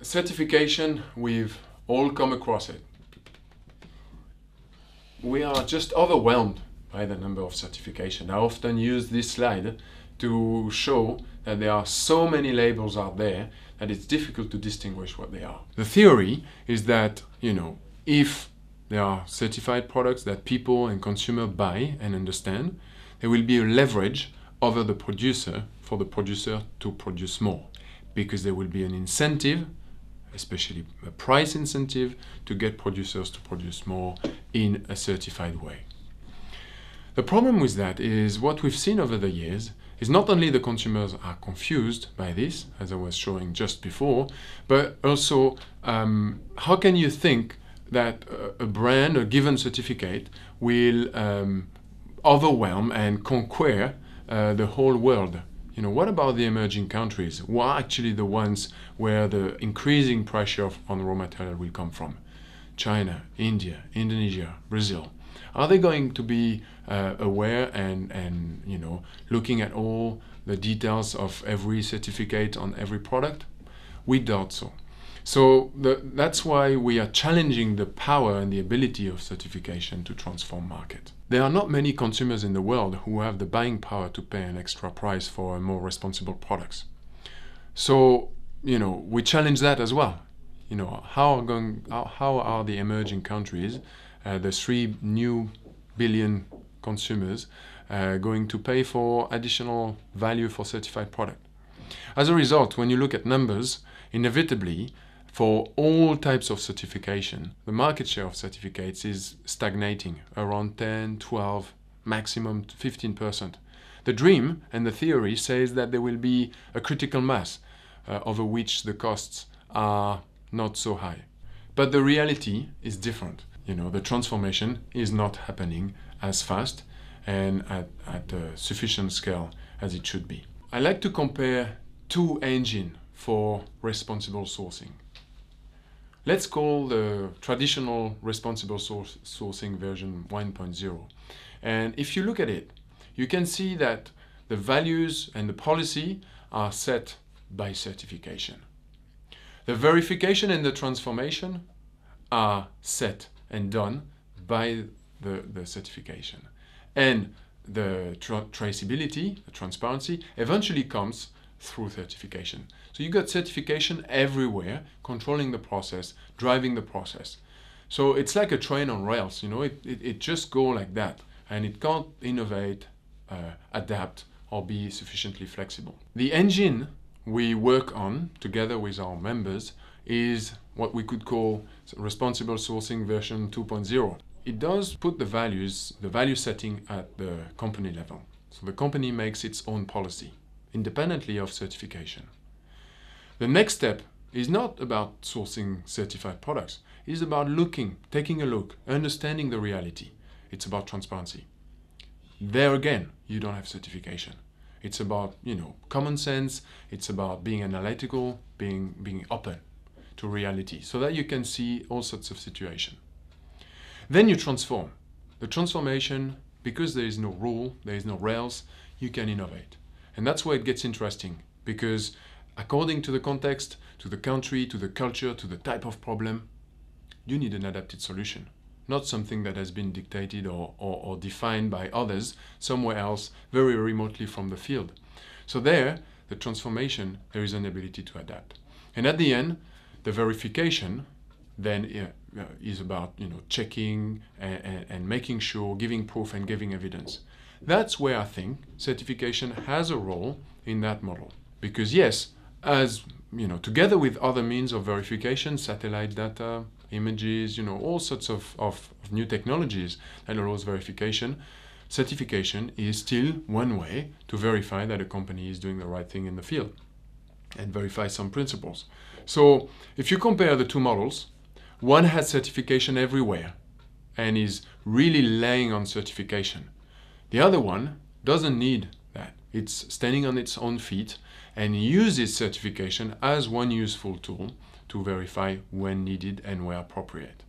Certification, we've all come across it. We are just overwhelmed by the number of certification. I often use this slide to show that there are so many labels out there that it's difficult to distinguish what they are. The theory is that, if there are certified products that people and consumers buy and understand, there will be a leverage over the producer for the producer to produce more, because there will be an incentive, especially a price incentive, to get producers to produce more in a certified way. The problem with that is what we've seen over the years is not only the consumers are confused by this, as I was showing just before, but also how can you think that a brand, a given certificate, will overwhelm and conquer the whole world? What about the emerging countries, who are actually the ones where the increasing pressure on raw material will come from? China, India, Indonesia, Brazil. Are they going to be aware and looking at all the details of every certificate on every product? We doubt so. So that's why we are challenging the power and the ability of certification to transform market. There are not many consumers in the world who have the buying power to pay an extra price for more responsible products. So, we challenge that as well. How are the emerging countries, the 3 new billion consumers, going to pay for additional value for certified product? As a result, when you look at numbers, inevitably, for all types of certification, the market share of certificates is stagnating around 10, 12, maximum 15%. The dream and the theory says that there will be a critical mass over which the costs are not so high. But the reality is different. The transformation is not happening as fast and at a sufficient scale as it should be. I like to compare 2 engines for responsible sourcing. Let's call the traditional responsible sourcing version 1.0. And if you look at it, you can see that the values and the policy are set by certification. The verification and the transformation are set and done by the certification. And the traceability, the transparency, eventually comes through certification. So you got certification everywhere, controlling the process, driving the process. So it's like a train on rails, it just goes like that, and it can't innovate, adapt, or be sufficiently flexible. The engine we work on together with our members is what we could call responsible sourcing version 2.0. It does put the value setting at the company level. So the company makes its own policy, independently of certification. The next step is not about sourcing certified products. It is about taking a look, understanding the reality. It's about transparency. There again, you don't have certification. It's about, common sense. It's about being analytical, being open to reality, so that you can see all sorts of situations. Then you transform. The transformation, because there is no rule, there is no rails, you can innovate. And that's where it gets interesting, because according to the context, to the country, to the culture, to the type of problem, you need an adapted solution, not something that has been dictated or defined by others somewhere else, very remotely from the field. So there, the transformation, there is an ability to adapt. And at the end, the verification then is about checking and making sure, giving proof and giving evidence. That's where I think certification has a role in that model. Because yes, as together with other means of verification, satellite data, images, all sorts of new technologies that allows verification, certification is still one way to verify that a company is doing the right thing in the field and verify some principles. So if you compare the 2 models, one has certification everywhere and is really laying on certification. The other one doesn't need that. It's standing on its own feet and uses certification as one useful tool to verify when needed and where appropriate.